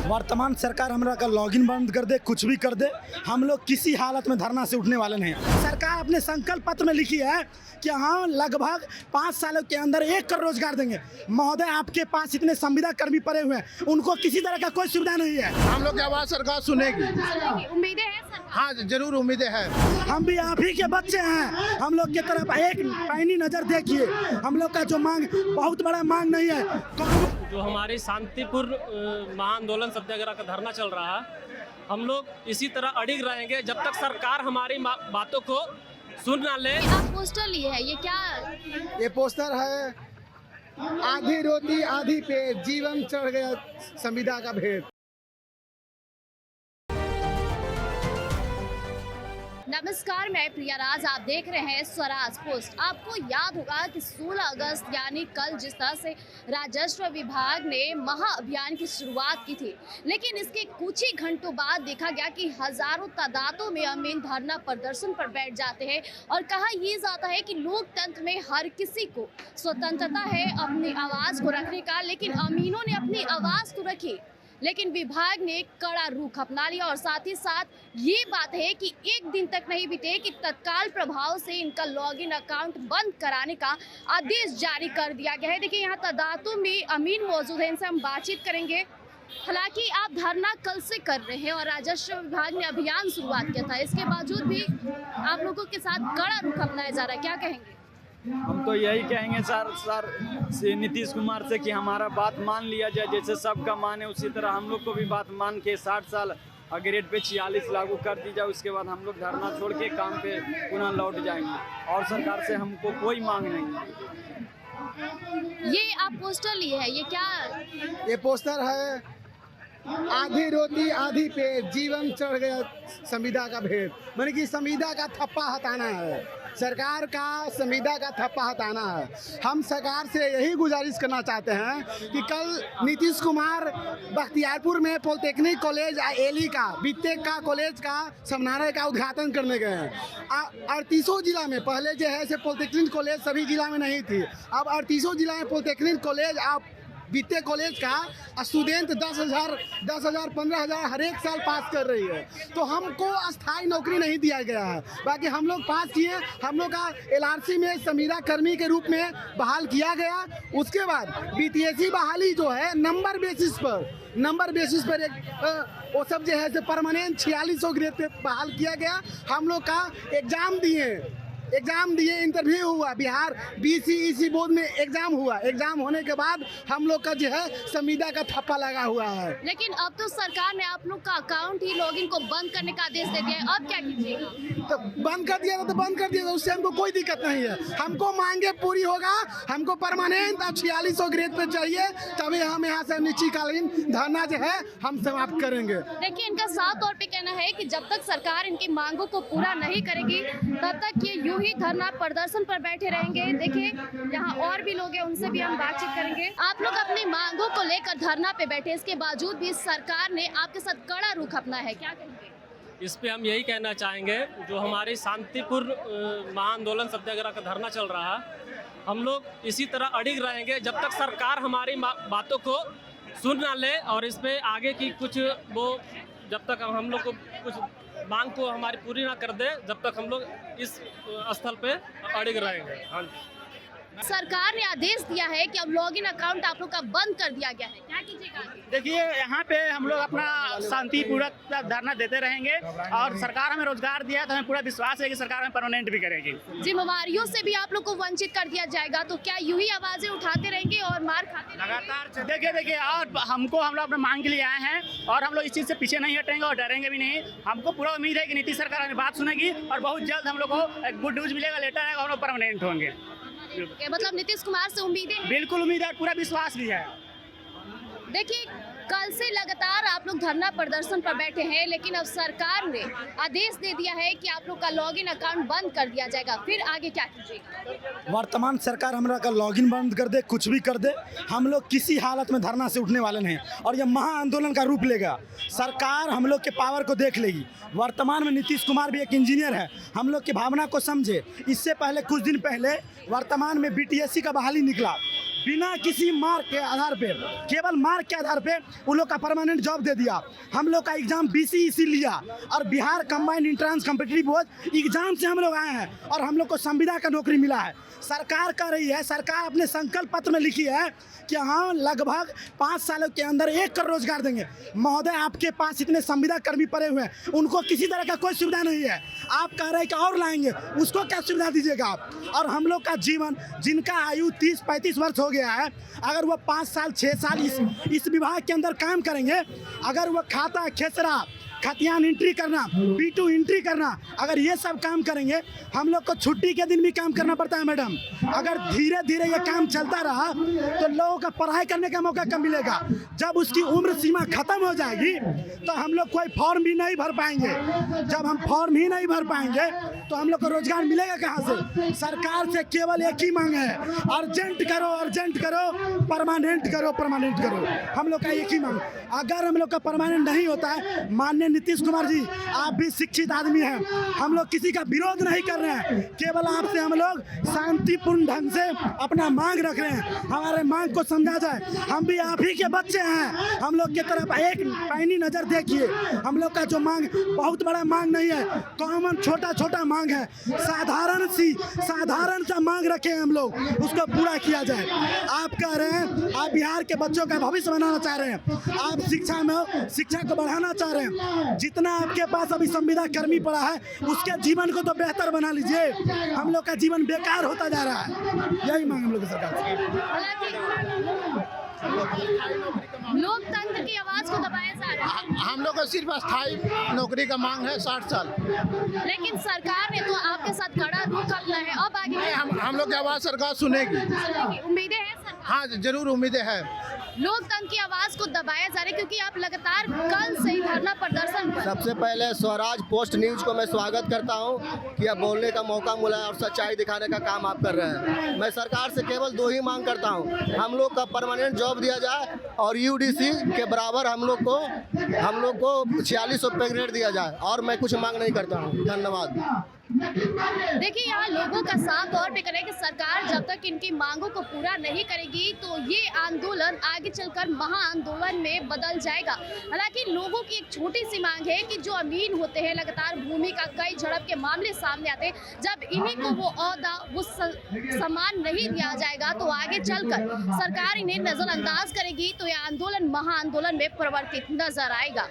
वर्तमान सरकार हमरा का लॉगिन बंद कर दे, कुछ भी कर दे, हम लोग किसी हालत में धरना से उठने वाले नहीं। सरकार अपने संकल्प पत्र में लिखी है कि हम लगभग 5 सालों के अंदर 1 करोड़ रोजगार देंगे। महोदय, आपके पास इतने संविदा कर्मी पड़े हुए हैं, उनको किसी तरह का कोई सुविधा नहीं है। हम लोग की आवाज सरकार सुनेगी। उम्मीदें हैं सरकार? हाँ, जरूर उम्मीदें हैं। हम भी आप ही के बच्चे हैं, हम लोग की तरफ एक पैनी नजर देखिए। हम लोग का जो मांग बहुत बड़ा मांग नहीं है। जो हमारी शांतिपूर्ण महाआंदोलन सत्याग्रह का धरना चल रहा है, हम लोग इसी तरह अड़िग रहेंगे जब तक सरकार हमारी बातों को सुन ना ले। आप पोस्टर लिए हैं, ये क्या? ये पोस्टर है, आधी रोटी आधी पेट, जीवन चढ़ गया संविदा का भेद। नमस्कार, मैं प्रिया राज, आप देख रहे हैं स्वराज पोस्ट। आपको याद होगा कि 16 अगस्त यानी कल जिस तरह से राजस्व विभाग ने महाअभियान की शुरुआत की थी, लेकिन इसके कुछ ही घंटों बाद देखा गया कि हजारों तादादों में अमीन धरना प्रदर्शन पर बैठ जाते हैं। और कहा ये जाता है कि लोकतंत्र में हर किसी को स्वतंत्रता है अपनी आवाज़ को रखने का, लेकिन अमीनों ने अपनी आवाज़ तो रखी, लेकिन विभाग ने कड़ा रुख अपना लिया। और साथ ही साथ ये बात है कि एक दिन तक नहीं बीते कि तत्काल प्रभाव से इनका लॉगिन अकाउंट बंद कराने का आदेश जारी कर दिया गया है। देखिए, यहाँ तादादों में अमीन मौजूद है, इनसे हम बातचीत करेंगे। हालांकि आप धरना कल से कर रहे हैं और राजस्व विभाग ने अभियान शुरुआत किया था, इसके बावजूद भी आप लोगों के साथ कड़ा रुख अपनाया जा रहा है, क्या कहेंगे? हम तो यही कहेंगे सर से नीतीश कुमार से कि हमारा बात मान लिया जाए, जैसे सबका माने उसी तरह हम लोग को भी बात मान के 60 साल ग्रेड पे 46 लागू कर दी जाए। उसके बाद हम लोग धरना छोड़ के काम पे पुनः लौट जाएंगे और सरकार से हमको कोई मांग नहीं है। ये आप पोस्टर लिए हैं, ये क्या? ये पोस्टर है, आधी रोटी आधी पेट, जीवन चढ़ गया संविदा का भेद। माने कि संविदा का थप्पा हटाना है, सरकार का संविदा का थप्पा हटाना है। हम सरकार से यही गुजारिश करना चाहते हैं कि कल नीतीश कुमार बख्तियारपुर में पॉलिटेक्निक कॉलेज एली का, बीटेक का कॉलेज का समनारे का उद्घाटन करने गए हैं। 38 जिला में पहले जो है से पॉलिटेक्निक कॉलेज सभी जिला में नहीं थी, अब 38 जिला में पॉलिटेक्निक कॉलेज आप बीटेक कॉलेज का स्टूडेंट 10,000, 15,000 हर एक साल पास कर रही है। तो हमको अस्थाई नौकरी नहीं दिया गया है, बाकी हम लोग पास किए, हम लोग का LRC में संविदा कर्मी के रूप में बहाल किया गया। उसके बाद BTSC बहाली जो है नंबर बेसिस पर एक वो सब जो है से परमानेंट 4600 ग्रेड पे बहाल किया गया। हम लोग का एग्जाम दिए, इंटरव्यू हुआ, बिहार BCEC बोर्ड में एग्जाम हुआ। एग्जाम होने के बाद हम लोग का जो है संविदा का थप्पा लगा हुआ है। लेकिन अब तो सरकार ने आप लोग का अकाउंट ही लॉगिन को बंद करने का आदेश दे दिया है, अब क्या कीजिएगा? तो बंद कर दिया तो बंद कर दिया, उससे हमको कोई दिक्कत नहीं है। हमको मांगे पूरी होगा, हमको परमानेंट अब 4600 ग्रेड पे चाहिए, तभी हम यहाँ से अनिश्चितकालीन धरना जो है हम समाप्त करेंगे। देखिए, इनका साफ तौर पे कहना है कि जब तक सरकार इनकी मांगों को पूरा नहीं करेगी तब तक ये यूं ही धरना प्रदर्शन पर बैठे रहेंगे। देखिए, यहाँ और भी लोग हैं, उनसे भी हम बातचीत करेंगे। आप लोग अपनी मांगों को लेकर धरना पे बैठे, इसके बावजूद भी सरकार ने आपके साथ कड़ा रुख अपना है, क्या कहेंगे? इस पे हम यही कहना चाहेंगे, जो हमारी शांतिपूर्ण महाआंदोलन सत्याग्रह का धरना चल रहा है, हम लोग इसी तरह अड़िग रहेंगे जब तक सरकार हमारी बातों को सुन ना ले। और इस पे आगे की कुछ वो जब तक हम लोग को कुछ मांग को हमारी पूरी ना कर दे, जब तक हम लोग इस स्थल पे अड़िग रहेंगे। हाँ, सरकार ने आदेश दिया है कि अब लॉगिन अकाउंट आप लोग का बंद कर दिया गया है, क्या कीजिएगा? देखिए, यहाँ पे हम लोग अपना शांतिपूर्वक धरना देते रहेंगे और सरकार हमें रोजगार दिया तो हमें पूरा विश्वास है कि सरकार हमें परमानेंट भी करेगी। जिम्मेवारियों से भी आप लोग को वंचित कर दिया जाएगा, तो क्या यूं ही आवाजें उठाते रहेंगे और मार खाते रहेंगे? लगातार देखिए और हम लोग अपने मांग के लिए आए हैं और हम लोग इस चीज़ से पीछे नहीं हटेंगे और डरेंगे भी नहीं। हमको पूरा उम्मीद है कि नीतीश सरकार हमें बात सुनेगी और बहुत जल्द हम लोग को एक गुड न्यूज मिलेगा, लेटर आएगा, हम लोग परमानेंट होंगे। मतलब नीतीश कुमार से उम्मीदें हैं? बिल्कुल उम्मीद है, पूरा विश्वास भी है। देखिए, कल से लगातार आप लोग धरना प्रदर्शन पर बैठे हैं, लेकिन अब सरकार ने आदेश दे दिया है कि आप लोग का लॉगिन अकाउंट बंद कर दिया जाएगा, फिर आगे क्या कीजिएगा? वर्तमान सरकार हमरा का लॉगिन बंद कर दे, कुछ भी कर दे, हम लोग किसी हालत में धरना से उठने वाले नहीं और यह महाआंदोलन का रूप लेगा। सरकार हम लोग के पावर को देख लेगी। वर्तमान में नीतीश कुमार भी एक इंजीनियर है, हम लोग की भावना को समझे। इससे पहले कुछ दिन पहले वर्तमान में BTSC का बहाली निकला, बिना किसी मार्क के आधार पे, केवल मार्क के आधार पे उन लोग का परमानेंट जॉब दे दिया। हम लोग का एग्जाम BCEC लिया और Bihar combined entrance competitive board exam से हम लोग आए हैं और हम लोग को संविदा का नौकरी मिला है। सरकार कर रही है, सरकार अपने संकल्प पत्र में लिखी है कि हम लगभग 5 सालों के अंदर 1 करोड़ रोजगार देंगे। महोदय, आपके पास इतने संविदा कर्मी पड़े हुए हैं, उनको किसी तरह का कोई सुविधा नहीं है। आप कह रहे हैं कि और लाएंगे, उसको क्या सुविधा दीजिएगा आप? और हम लोग का जीवन, जिनका आयु 30-35 वर्ष हो गया है, अगर वो 5 साल 6 साल इस विभाग के अंदर काम करेंगे, अगर वो खाता खेसरा खतियान एंट्री करना, P2 एंट्री करना, अगर ये सब काम करेंगे, हम लोग को छुट्टी के दिन भी काम करना पड़ता है मैडम। अगर धीरे धीरे ये काम चलता रहा तो लोगों का पढ़ाई करने का मौका कम मिलेगा। जब उसकी उम्र सीमा खत्म हो जाएगी तो हम लोग कोई फॉर्म भी नहीं भर पाएंगे। जब हम फॉर्म ही नहीं भर पाएंगे तो हम लोग को रोजगार मिलेगा कहाँ से? सरकार से केवल एक ही मांग है, अर्जेंट करो, अर्जेंट करो, परमानेंट करो, परमानेंट करो। हम लोग का एक ही मांग। अगर हम लोग का परमानेंट नहीं होता है, माननीय नीतीश कुमार जी, आप भी शिक्षित आदमी हैं, हम लोग किसी का विरोध नहीं कर रहे हैं, केवल आपसे हम लोग शांतिपूर्ण ढंग से अपना मांग रख रहे हैं। हमारे मांग को समझा जाए। हम भी आप ही के बच्चे हैं, हम लोग की तरफ एक पैनी नज़र देखिए। हम लोग का जो मांग बहुत बड़ा मांग नहीं है, कॉमन छोटा छोटा मांग है, साधारण सा मांग रखे हैं हम लोग, उसको पूरा किया जाए। आप कह रहे हैं आप बिहार के बच्चों का भविष्य बनाना चाह रहे हैं, आप शिक्षा को बढ़ाना चाह रहे हैं। जितना आपके पास अभी संविदा कर्मी पड़ा है, उसके जीवन को तो बेहतर बना लीजिए। हम लोग का जीवन बेकार होता जा रहा है। यही मांग हम लोग की सरकार से। लोकतंत्र की आवाज को दबाया जा रहा है। हम लोग को सिर्फ अस्थायी नौकरी का मांग है 60 साल। लेकिन सरकार ने तो आपके साथ कड़ा रुख अपना है। अब आगे हम लोग की आवाज़ सरकार सुनेगी। उम्मीदें हैं सरकार? हाँ, जरूर उम्मीदें हैं। लोकतंत्र की आवाज को दबाया जा रहा है क्योंकि आप लगातार कल से ही धरना प्रदर्शन कर। सबसे पहले स्वराज पोस्ट न्यूज को मैं स्वागत करता हूं कि अब बोलने का मौका मिला है और सच्चाई दिखाने का काम आप कर रहे हैं। मैं सरकार से केवल 2 ही मांग करता हूं, हम लोग का परमानेंट जॉब दिया जाए और UDC के बराबर हम लोग को 4600 रुपये ग्रेड दिया जाए, और मैं कुछ मांग नहीं करता हूं। धन्यवाद। देखिए, यहाँ लोगों का साफ तौर पे करें कि सरकार जब तक इनकी मांगों को पूरा नहीं करेगी तो ये आंदोलन आगे चलकर महाआंदोलन में बदल जाएगा। हालांकि लोगों की एक छोटी सी मांग है कि जो अमीन होते हैं, लगातार भूमि का कई झड़प के मामले सामने आते हैं, जब इन्हीं को वो ओहदा, वो सम्मान नहीं दिया जाएगा तो आगे चलकर सरकार इन्हें नजरअंदाज करेगी तो यह आंदोलन महाआंदोलन में परिवर्तित नजर आएगा।